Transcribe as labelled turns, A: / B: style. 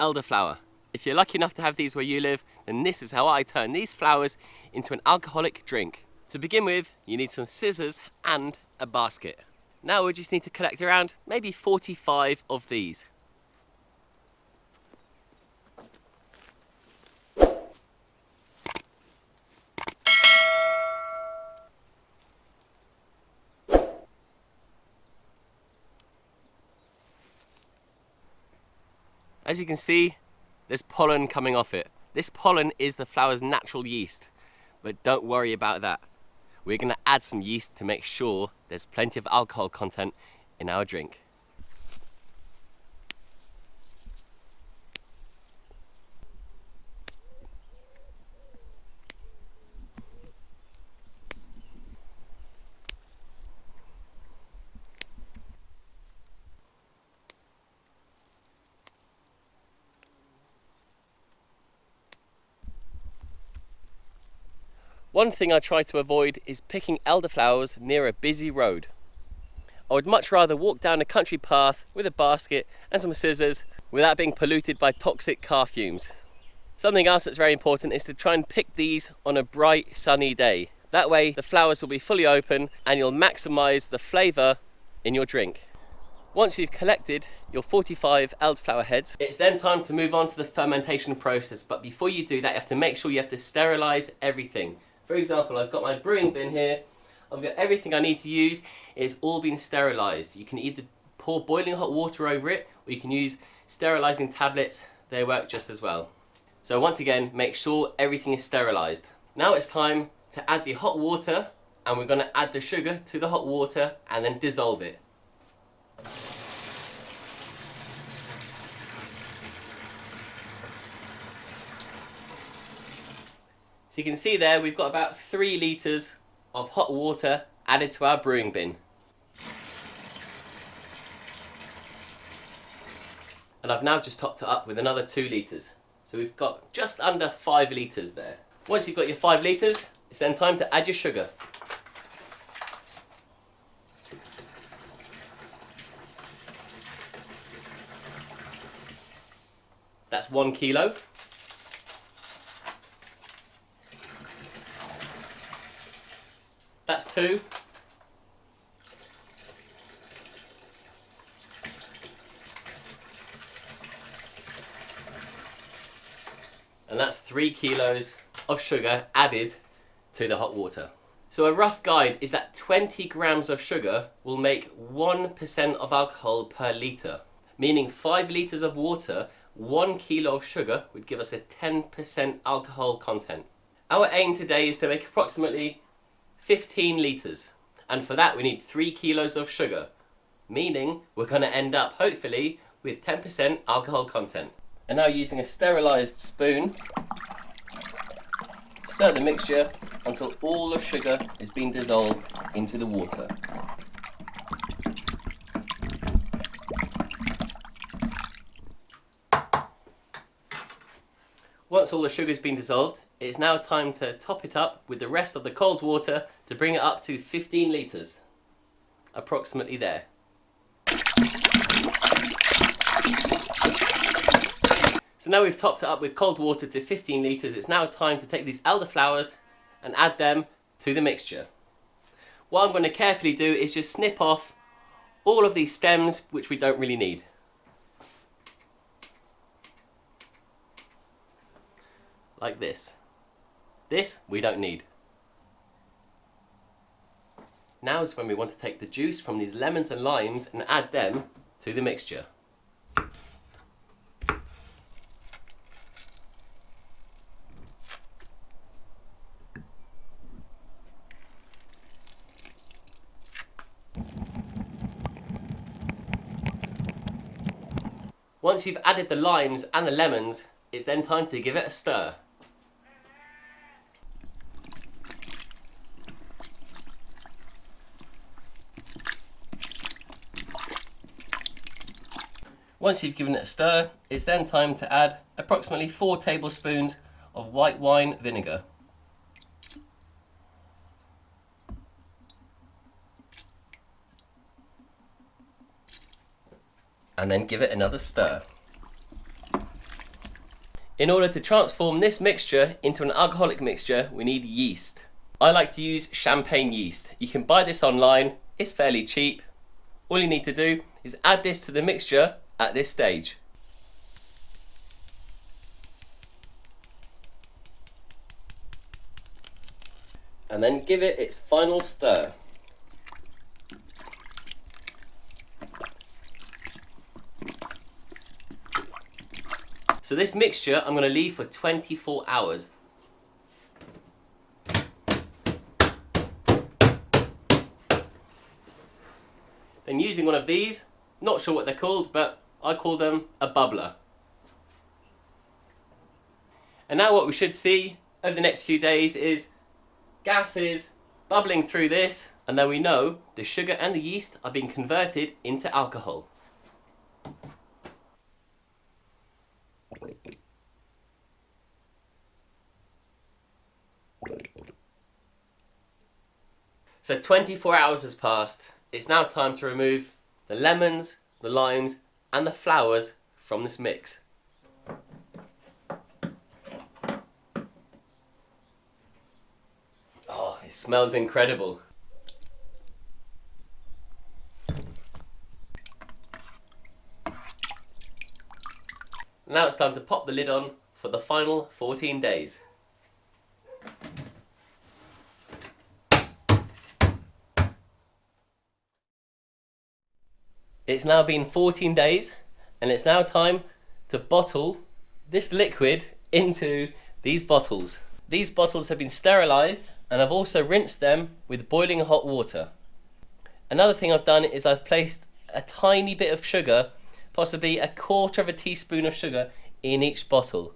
A: elderflower. If you're lucky enough to have these where you live, then this is how I turn these flowers into an alcoholic drink. To begin with, you need some scissors and a basket. Now we just need to collect around maybe 45 of these. As you can see, there's pollen coming off it. This pollen is the flower's natural yeast, but don't worry about that. We're going to add some yeast to make sure there's plenty of alcohol content in our drink. One thing I try to avoid is picking elderflowers near a busy road. I would much rather walk down a country path with a basket and some scissors without being polluted by toxic car fumes. Something else that's very important is to try and pick these on a bright sunny day. That way the flowers will be fully open and you'll maximise the flavour in your drink. Once you've collected your 45 elderflower heads, it's then time to move on to the fermentation process. But before you do that, you have to make sure you have to sterilise everything. For example, I've got my brewing bin here, I've got everything I need to use, it's all been sterilised. You can either pour boiling hot water over it, or you can use sterilising tablets, they work just as well. So once again, make sure everything is sterilised. Now it's time to add the hot water, and we're going to add the sugar to the hot water and then dissolve it. So you can see there we've got about 3 litres of hot water added to our brewing bin. And I've now just topped it up with another 2 litres. So we've got just under 5 litres there. Once you've got your 5 litres, it's then time to add your sugar. That's 1 kilo. That's 2. And that's 3 kilos of sugar added to the hot water. So a rough guide is that 20 grams of sugar will make 1% of alcohol per litre. Meaning 5 litres of water, 1 kilo of sugar would give us a 10% alcohol content. Our aim today is to make approximately 15 litres, and for that we need 3 kilos of sugar, meaning we're going to end up hopefully with 10% alcohol content. And now using a sterilised spoon, stir the mixture until all the sugar is being dissolved into the water. Once all the sugar has been dissolved, it's now time to top it up with the rest of the cold water to bring it up to 15 litres. Approximately there. So now we've topped it up with cold water to 15 litres, it's now time to take these elderflowers and add them to the mixture. What I'm going to carefully do is just snip off all of these stems which we don't really need. Like this. This we don't need. Now is when we want to take the juice from these lemons and limes and add them to the mixture. Once you've added the limes and the lemons, it's then time to give it a stir. Once you've given it a stir, it's then time to add approximately 4 tablespoons of white wine vinegar. And then give it another stir. In order to transform this mixture into an alcoholic mixture, we need yeast. I like to use champagne yeast. You can buy this online, it's fairly cheap. All you need to do is add this to the mixture at this stage. And then give it its final stir. So this mixture I'm going to leave for 24 hours. Then using one of these, not sure what they're called, but I call them a bubbler. And now what we should see over the next few days is gases bubbling through this, and then we know the sugar and the yeast are being converted into alcohol. So 24 hours has passed. It's now time to remove the lemons, the limes and the flowers from this mix. Oh, it smells incredible. Now it's time to pop the lid on for the final 14 days. It's now been 14 days and it's now time to bottle this liquid into these bottles. These bottles have been sterilised and I've also rinsed them with boiling hot water. Another thing I've done is I've placed a tiny bit of sugar, possibly a quarter of a teaspoon of sugar in each bottle.